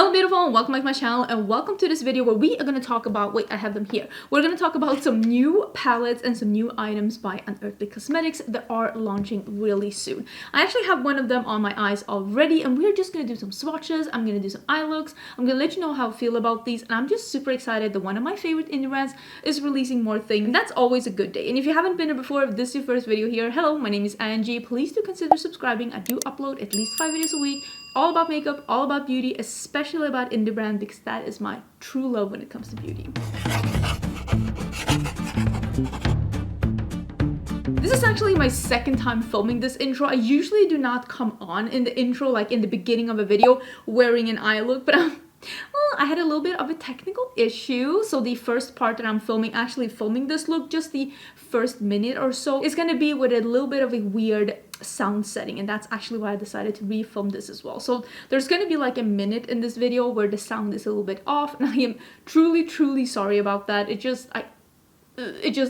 Hello beautiful and welcome back to my channel and welcome to this video where we are going to talk about, wait, I have them here. We're going to talk about some new palettes and some new items by Unearthly Cosmetics that are launching really soon. I actually have one of them on my eyes already and we're just going to do some swatches. I'm going to do some eye looks. I'm going to let you know how I feel about these and I'm just super excited that one of my favorite indie brands is releasing more things. And that's always a good day. And if you haven't been here before, if this is your first video here, hello, my name is Angie. Please do consider subscribing. I do upload at least 5 videos a week. All about makeup, all about beauty, especially about indie brand because that is my true love when it comes to beauty. This is actually my second time filming this intro. I usually do not come on in the intro, like in the beginning of a video, wearing an eye look, but well, I had a little bit of a technical issue. So the first part that I'm actually filming this look, just the first minute or so, is gonna be with a little bit of a weird sound setting, and that's actually why I decided to refilm this as well. So there's gonna be like a minute in this video where the sound is a little bit off, and I am truly sorry about that. It just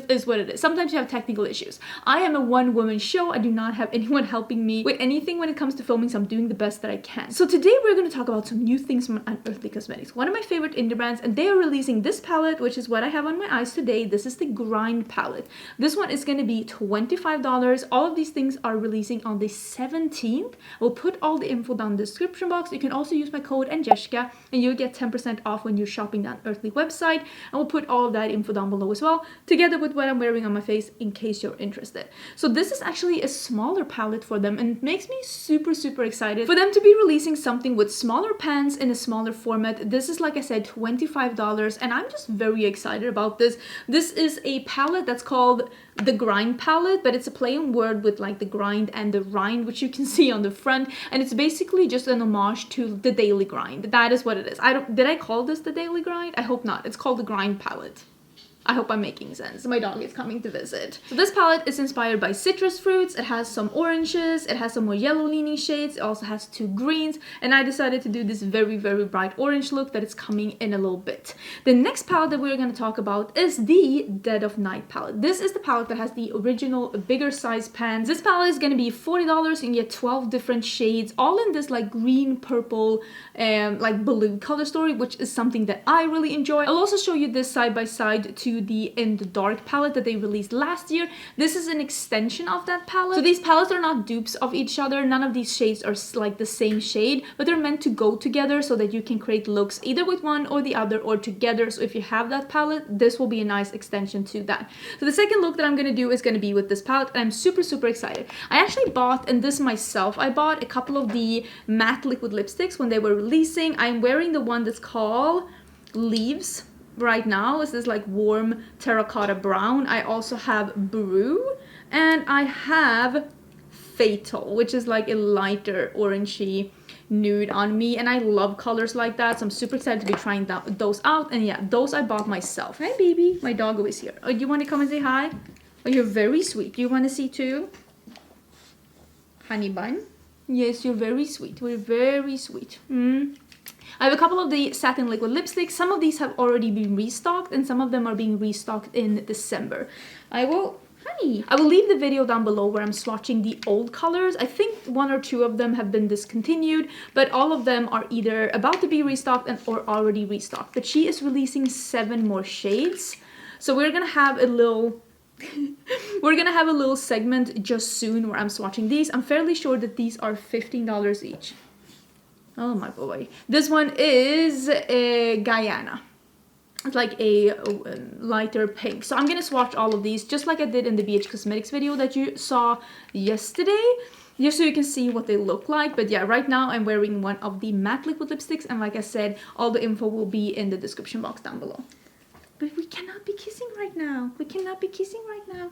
is what it is. Sometimes you have technical issues. I am a one-woman show. I do not have anyone helping me with anything when it comes to filming, so I'm doing the best that I can. So today we're going to talk about some new things from Unearthly Cosmetics, one of my favorite indie brands, and they are releasing this palette, which is what I have on my eyes today. This is the Grind palette. This one is going to be $25. All of these things are releasing on the 17th. We'll put all the info down in the description box. You can also use my code Angelica and you'll get 10% off when you're shopping the Unearthly website, and we'll put all of that info down below as well, together with what I'm wearing on my face in case you're interested. So this is actually a smaller palette for them and it makes me super excited for them to be releasing something with smaller pans in a smaller format. This is, like I said, $25 and I'm just very excited about this. This is a palette that's called the Grind palette, but it's a play on word with like the grind and the rind, which you can see on the front, and it's basically just an homage to the Daily Grind. That is what it is. Did I call this the Daily Grind? I hope not. It's called the Grind palette. I hope I'm making sense. My dog is coming to visit. So this palette is inspired by citrus fruits. It has some oranges, it has some more yellow leaning shades, it also has 2 greens, and I decided to do this very bright orange look that is coming in a little bit. The next palette that we're going to talk about is the Dead of Night palette. This is the palette that has the original bigger size pans. This palette is going to be $40 and you get 12 different shades, all in this like green, purple, like blue color story, which is something that I really enjoy. I'll also show you this side by side to the In the Dark palette that they released last year. This is an extension of that palette. So these palettes are not dupes of each other. None of these shades are like the same shade, but they're meant to go together so that you can create looks either with one or the other or together. So if you have that palette, this will be a nice extension to that. So the second look that I'm going to do is going to be with this palette, and I'm super excited. I actually bought, and this myself, I bought a couple of the matte liquid lipsticks when they were releasing. I'm wearing the one that's called Leaves right now. This is like warm terracotta brown. I also have Brew and I have Fatal, which is like a lighter orangey nude on me, and I love colors like that, so I'm super excited to be trying those out. And yeah, those I bought myself. Hey baby, my doggo is here. Oh, you want to come and say hi? Oh, you're very sweet. You want to see too? Honey bun? Yes, you're very sweet. We're very sweet. I have a couple of the Satin Liquid Lipsticks. Some of these have already been restocked and some of them are being restocked in December. I will leave the video down below where I'm swatching the old colors. I think 1 or 2 of them have been discontinued, but all of them are either about to be restocked or already restocked. But she is releasing 7 more shades. So we're gonna have a little segment just soon where I'm swatching these. I'm fairly sure that these are $15 each. Oh my boy. This one is Guyana. It's like a lighter pink. So I'm gonna swatch all of these just like I did in the BH Cosmetics video that you saw yesterday, just so you can see what they look like. But yeah, right now I'm wearing one of the matte liquid lipsticks, and like I said, all the info will be in the description box down below. But we cannot be kissing right now. We cannot be kissing right now.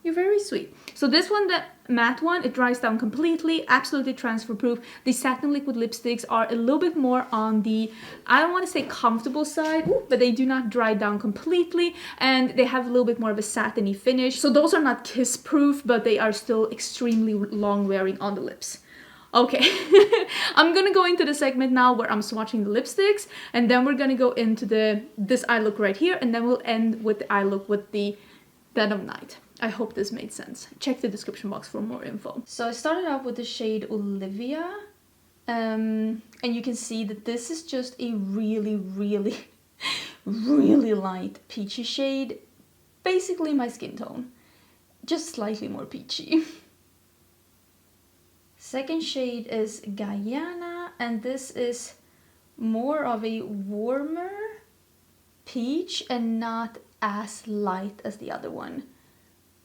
You're very sweet. So this one, the matte one, it dries down completely, absolutely transfer proof. The Satin Liquid Lipsticks are a little bit more on the, I don't want to say comfortable side, but they do not dry down completely, and they have a little bit more of a satiny finish. So those are not kiss proof, but they are still extremely long wearing on the lips. Okay, I'm gonna go into the segment now where I'm swatching the lipsticks, and then we're gonna go into this eye look right here, and then we'll end with the eye look with the Dead of Night. I hope this made sense. Check the description box for more info. So I started out with the shade Olivia. And you can see that this is just a really, really, really light peachy shade. Basically my skin tone, just slightly more peachy. Second shade is Guyana, and this is more of a warmer peach and not as light as the other one.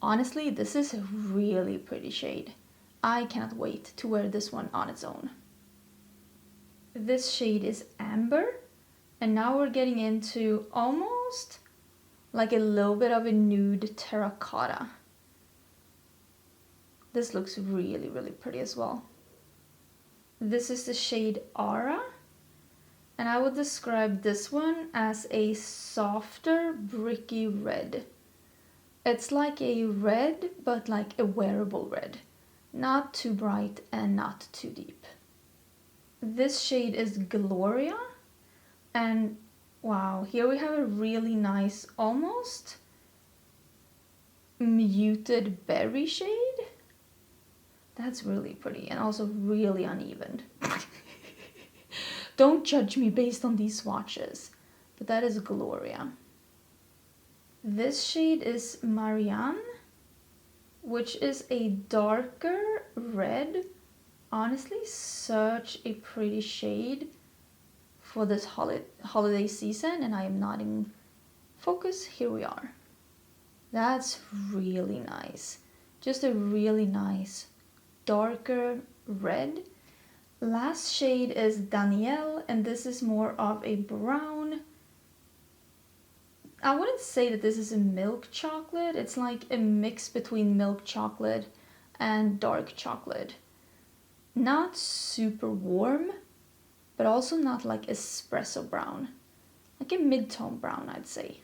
Honestly, this is a really pretty shade. I cannot wait to wear this one on its own. This shade is Amber, and now we're getting into almost like a little bit of a nude terracotta. This looks really, really pretty as well. This is the shade Aura, and I would describe this one as a softer, bricky red. It's like a red, but like a wearable red. Not too bright and not too deep. This shade is Gloria, and wow, here we have a really nice, almost muted berry shade. That's really pretty and also really uneven. Don't judge me based on these swatches, but that is Gloria. This shade is Marianne, which is a darker red. Honestly, such a pretty shade for this holiday season, and I am not in focus. Here we are. That's really nice. Just a really nice darker red. Last shade is Danielle, and this is more of a brown. I wouldn't say that this is a milk chocolate. It's like a mix between milk chocolate and dark chocolate. Not super warm, but also not like espresso brown. Like a mid-tone brown, I'd say.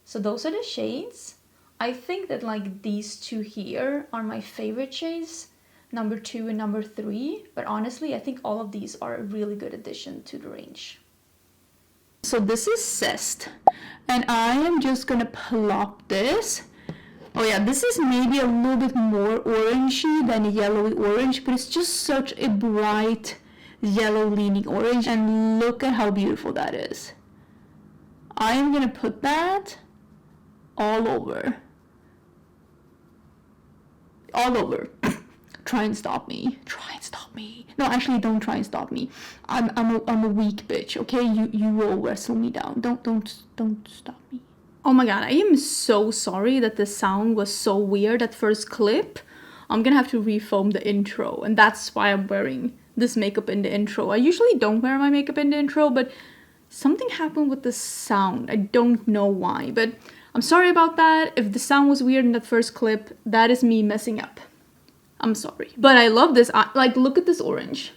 So those are the shades. I think that like these two here are my favorite shades, number 2 and number 3. But honestly, I think all of these are a really good addition to the range. So this is Zest, and I am just gonna plop this. Oh yeah, this is maybe a little bit more orangey than a yellowy orange, but it's just such a bright yellow leaning orange, and look at how beautiful that is. I am gonna put that all over. All over. Try and stop me. Try and stop me. No, actually, don't try and stop me. I'm a weak bitch. Okay, you will wrestle me down. Don't stop me. Oh my god, I am so sorry that the sound was so weird at first clip. I'm gonna have to refilm the intro, and that's why I'm wearing this makeup in the intro. I usually don't wear my makeup in the intro, but something happened with the sound. I don't know why, but I'm sorry about that. If the sound was weird in that first clip, that is me messing up. I'm sorry. But I love this. Like, look at this orange.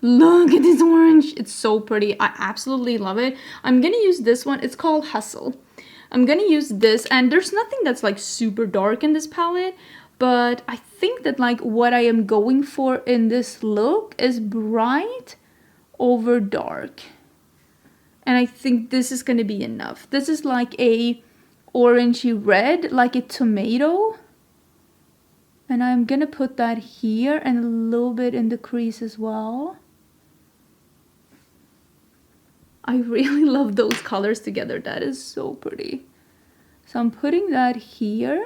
Look at this orange. It's so pretty. I absolutely love it. I'm gonna use this one. It's called Hustle. I'm gonna use this, and there's nothing that's like super dark in this palette, but I think that like what I am going for in this look is bright over dark. And I think this is gonna be enough. This is like a orangey red, like a tomato. And I'm gonna put that here and a little bit in the crease as well. I really love those colors together. That is so pretty. So I'm putting that here.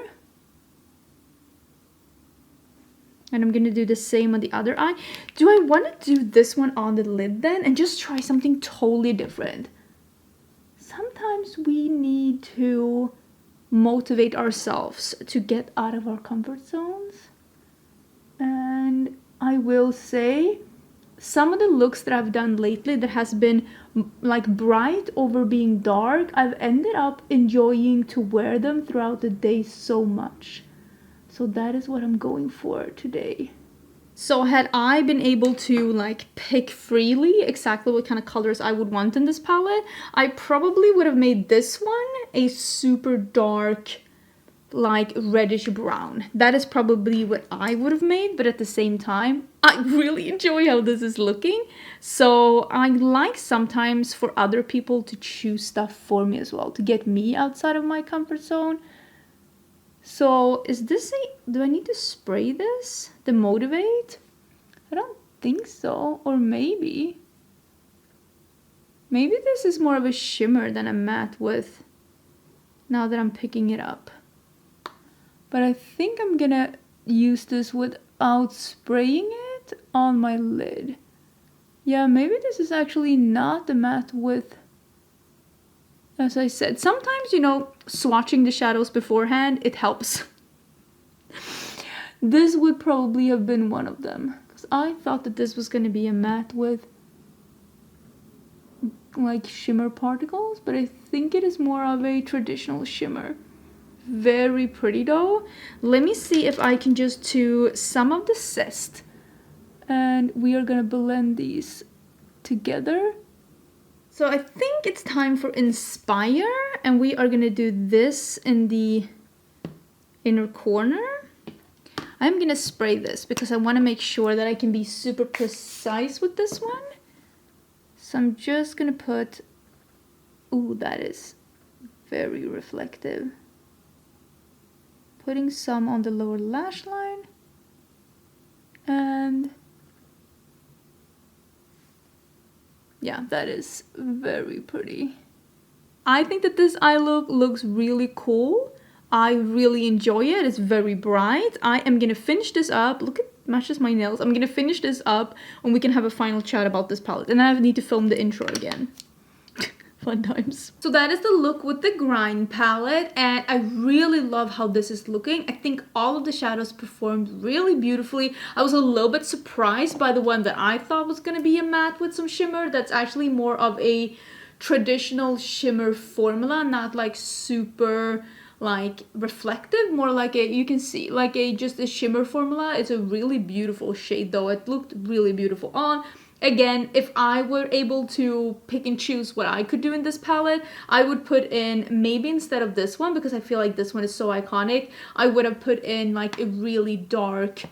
And I'm gonna do the same on the other eye. Do I want to do this one on the lid then and just try something totally different? Sometimes we need to motivate ourselves to get out of our comfort zones. And I will say, some of the looks that I've done lately that has been like bright over being dark, I've ended up enjoying to wear them throughout the day so much. So that is what I'm going for today. So had I been able to like pick freely exactly what kind of colors I would want in this palette, I probably would have made this one a super dark, like reddish brown. That is probably what I would have made, but at the same time, I really enjoy how this is looking. So I like sometimes for other people to choose stuff for me as well, to get me outside of my comfort zone. So is this do I need to spray this to motivate? I don't think so. Or maybe this is more of a shimmer than a matte with, now that I'm picking it up. But I think I'm gonna use this without spraying it on my lid. Yeah, maybe this is actually not the matte with. As I said, sometimes, you know, swatching the shadows beforehand, it helps. This would probably have been one of them, because I thought that this was gonna be a matte with like shimmer particles, but I think it is more of a traditional shimmer. Very pretty though. Let me see if I can just do some of the zest, and we are gonna blend these together. So I think it's time for Inspire, and we are gonna do this in the inner corner. I'm gonna spray this because I wanna make sure that I can be super precise with this one. So I'm just gonna put, ooh, that is very reflective. Putting some on the lower lash line, and yeah, that is very pretty. I think that this eye look looks really cool. I really enjoy it. It's very bright. I am gonna finish this up. Look, it matches my nails. I'm gonna finish this up and we can have a final chat about this palette. And then I need to film the intro again. Fun times. So that is the look with the Grind palette, and I really love how this is looking. I think all of the shadows performed really beautifully. I was a little bit surprised by the one that I thought was gonna be a matte with some shimmer. That's actually more of a traditional shimmer formula, not like super like reflective, more like a, you can see, like a just a shimmer formula. It's a really beautiful shade though. It looked really beautiful on. Again, if I were able to pick and choose what I could do in this palette, I would put in, maybe instead of this one, because I feel like this one is so iconic, I would have put in like a really dark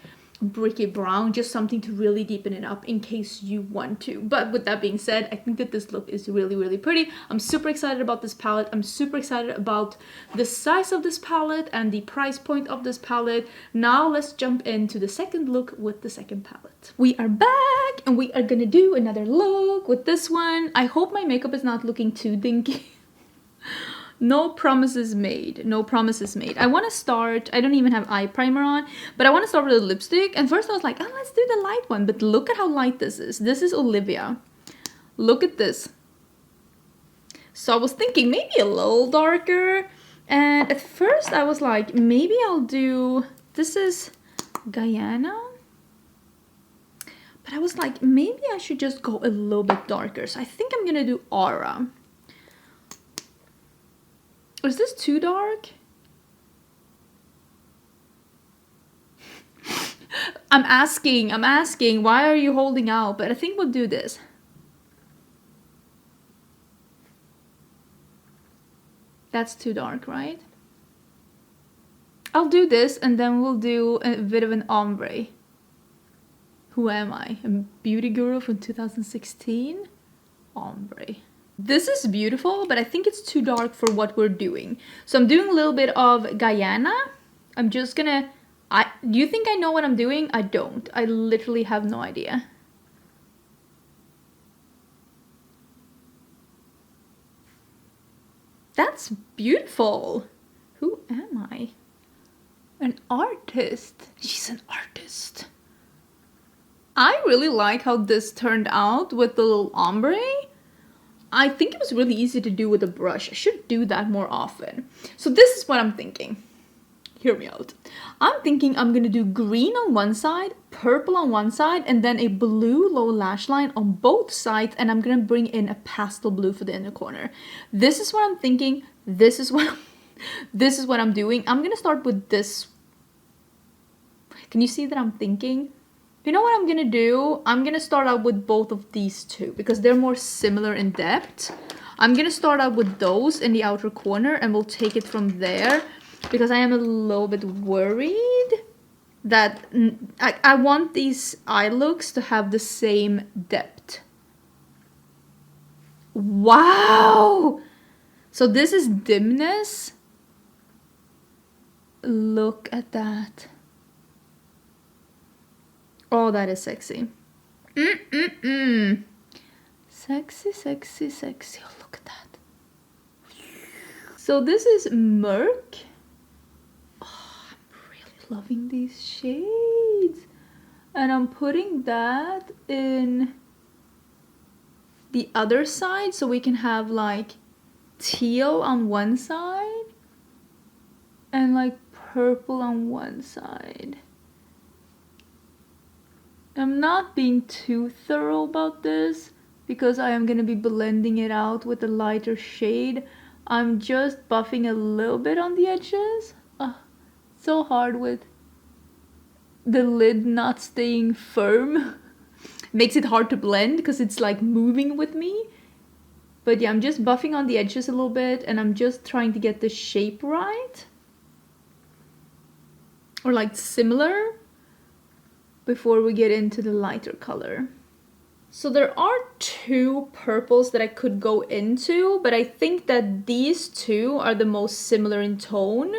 bricky brown, just something to really deepen it up in case you want to. But with that being said, I think that this look is really, really pretty. I'm super excited about this palette. I'm super excited about the size of this palette and the price point of this palette. Now let's jump into the second look with the second palette. We are back and we are gonna do another look with this one. I hope my makeup is not looking too dinky. No promises made. No promises made. I want to start, I don't even have eye primer on, but I want to start with a lipstick. And first I was like, oh, let's do the light one. But look at how light this is. This is Olivia. Look at this. So I was thinking maybe a little darker. And at first I was like, maybe I'll do, this is Guyana. But I was like, maybe I should just go a little bit darker. So I think I'm going to do Aura. Is this too dark? I'm asking, why are you holding out? But I think we'll do this. That's too dark, right? I'll do this and then we'll do a bit of an ombre. Who am I? A beauty guru from 2016? Ombre. This is beautiful, but I think it's too dark for what we're doing. So I'm doing a little bit of Guyana. I'm just gonna... do you think I know what I'm doing? I don't. I literally have no idea. That's beautiful. Who am I? An artist. She's an artist. I really like how this turned out with the little ombre. I think it was really easy to do with a brush. I should do that more often. So this is what I'm thinking. Hear me out. I'm thinking I'm gonna do green on one side, purple on one side, and then a blue low lash line on both sides, and I'm gonna bring in a pastel blue for the inner corner. This is what I'm thinking. This is what I'm doing. I'm gonna start with this. Can you see that I'm thinking? You know what I'm gonna do? I'm gonna start out with both of these two because they're more similar in depth. I'm gonna start out with those in the outer corner and we'll take it from there because I am a little bit worried that I want these eye looks to have the same depth. Wow! So this is dimness. Look at that. Oh, that is sexy. Sexy, sexy, sexy. Oh, look at that. So this is Merc. Oh, I'm really loving these shades. And I'm putting that in the other side so we can have like teal on one side and like purple on one side. I'm not being too thorough about this because I am going to be blending it out with a lighter shade. I'm just buffing a little bit on the edges. So hard with the lid not staying firm. Makes it hard to blend because it's like moving with me. But yeah, I'm just buffing on the edges a little bit and I'm just trying to get the shape right. Or like similar before we get into the lighter color. So there are two purples that I could go into, but I think that these two are the most similar in tone.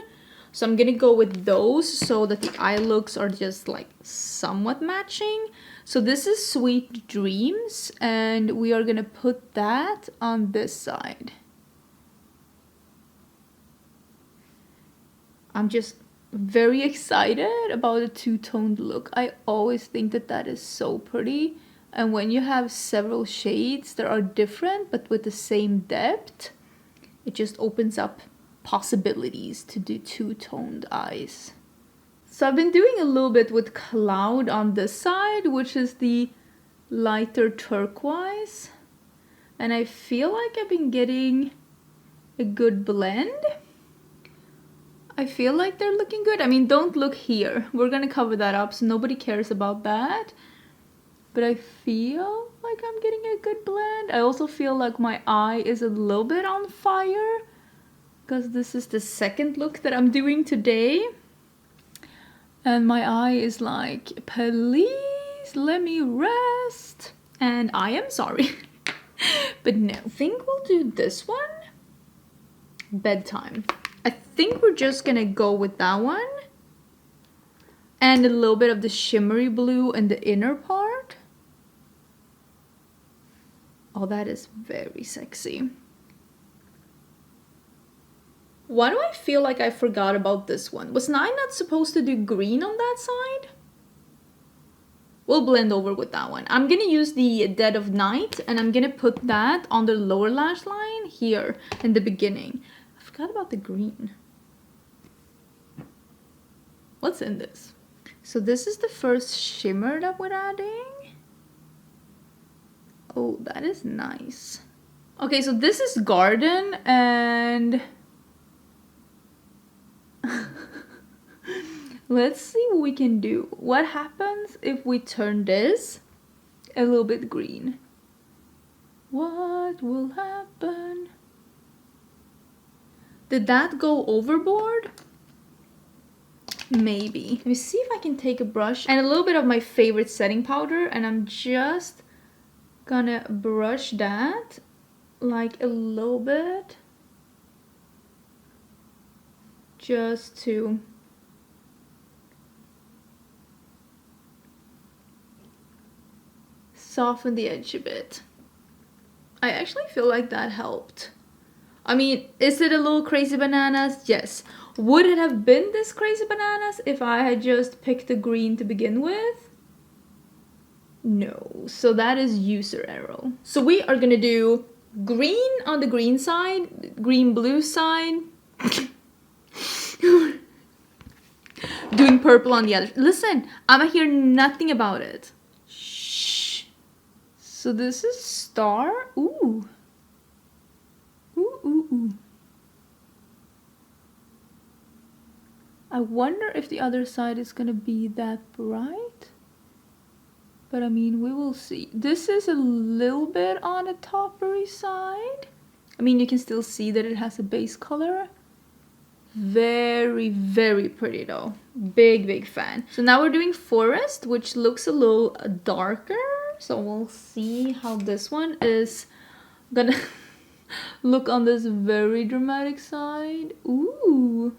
So I'm gonna go with those so that the eye looks are just like somewhat matching. So this is Sweet Dreams and we are gonna put that on this side. I'm just very excited about a two-toned look. I always think that that is so pretty. And when you have several shades that are different but with the same depth, it just opens up possibilities to do two-toned eyes. So I've been doing a little bit with Cloud on this side, which is the lighter turquoise. And I feel like I've been getting a good blend. I feel like they're looking good. I mean, don't look here. We're gonna cover that up so nobody cares about that. But I feel like I'm getting a good blend. I also feel like my eye is a little bit on fire because this is the second look that I'm doing today. And my eye is like, please let me rest. And I am sorry. But no, I think we'll do this one. Bedtime. I think we're just gonna go with that one. And a little bit of the shimmery blue in the inner part. Oh, that is very sexy. Why do I feel like I forgot about this one? Was I not supposed to do green on that side? We'll blend over with that one. I'm gonna use the Dead of Night and I'm gonna put that on the lower lash line here in the beginning. I forgot about the green. What's in this? So this is the first shimmer that we're adding. Oh, that is nice. Okay, so this is Garden and let's see what we can do. What happens if we turn this a little bit green? What will happen? Did that go overboard? Maybe. Let me see if I can take a brush and a little bit of my favorite setting powder and I'm just gonna brush that like a little bit just to soften the edge a bit. I actually feel like that helped. I mean, is it a little crazy bananas? Yes. Would it have been this crazy bananas if I had just picked the green to begin with? No. So that is user error. So we are gonna do green on the green side, green blue side. Doing purple on the other. Listen, I'ma hear nothing about it. Shh. So this is Star. Ooh. Ooh, ooh, ooh. I wonder if the other side is gonna be that bright. But I mean, we will see. This is a little bit on the toppery side. I mean, you can still see that it has a base color. Very, very pretty though. Big, big fan. So now we're doing Forest, which looks a little darker. So we'll see how this one is gonna look on this very dramatic side. Ooh.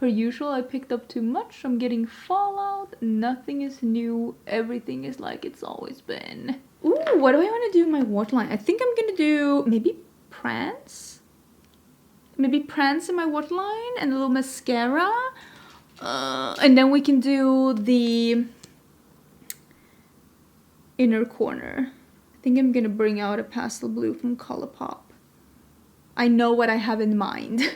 Per usual, I picked up too much. I'm getting fallout. Nothing is new. Everything is like it's always been. Ooh, what do I want to do in my waterline? I think I'm gonna do maybe Prance? Maybe Prance in my waterline and a little mascara. And then we can do the inner corner. I think I'm gonna bring out a pastel blue from Colourpop. I know what I have in mind.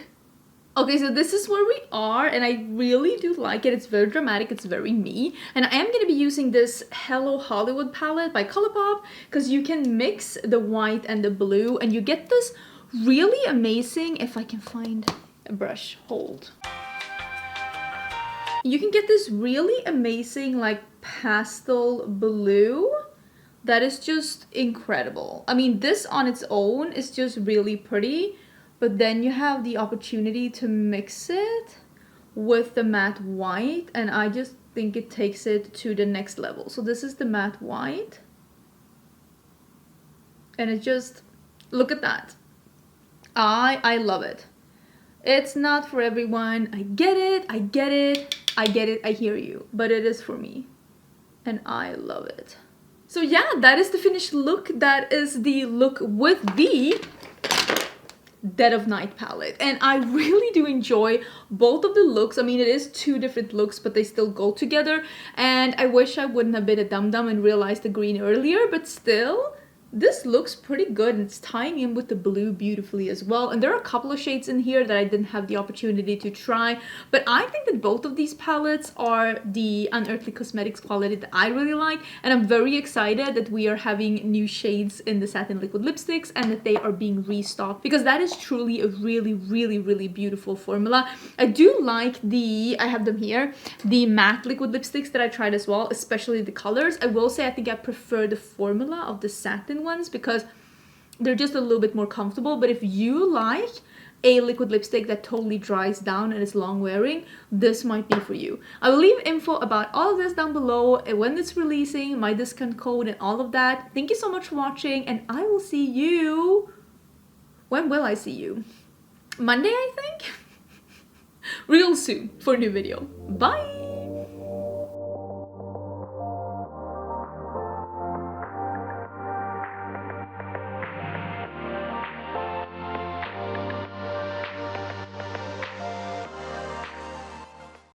Okay, so this is where we are, and I really do like it. It's very dramatic, it's very me. And I am going to be using this Hello Hollywood palette by Colourpop, because you can mix the white and the blue, and you get this really amazing, if I can find a brush, hold. You can get this really amazing, like, pastel blue that is just incredible. I mean, this on its own is just really pretty. But then you have the opportunity to mix it with the matte white, and I just think it takes it to the next level. So this is the matte white. And it just, look at that. I love it. It's not for everyone. I get it, I get it, I get it, I hear you. But it is for me. And I love it. So yeah, that is the finished look. That is the look with the Dead of Night palette, and I really do enjoy both of the looks. I mean, it is two different looks, but they still go together, and I wish I wouldn't have been a dum-dum and realized the green earlier, but still, this looks pretty good, and it's tying in with the blue beautifully as well. And there are a couple of shades in here that I didn't have the opportunity to try, but I think that both of these palettes are the Unearthly Cosmetics quality that I really like, and I'm very excited that we are having new shades in the Satin Liquid Lipsticks and that they are being restocked, because that is truly a really beautiful formula. I do like the, I have them here, the matte liquid lipsticks that I tried as well, especially the colors. I will say I think I prefer the formula of the satin ones because they're just a little bit more comfortable. But if you like a liquid lipstick that totally dries down and is long wearing, this might be for you. I will leave info about all of this down below, and when it's releasing, my discount code and all of that. Thank you so much for watching, and I will see you, when will I see you? Monday, I think? Real soon for a new video. Bye!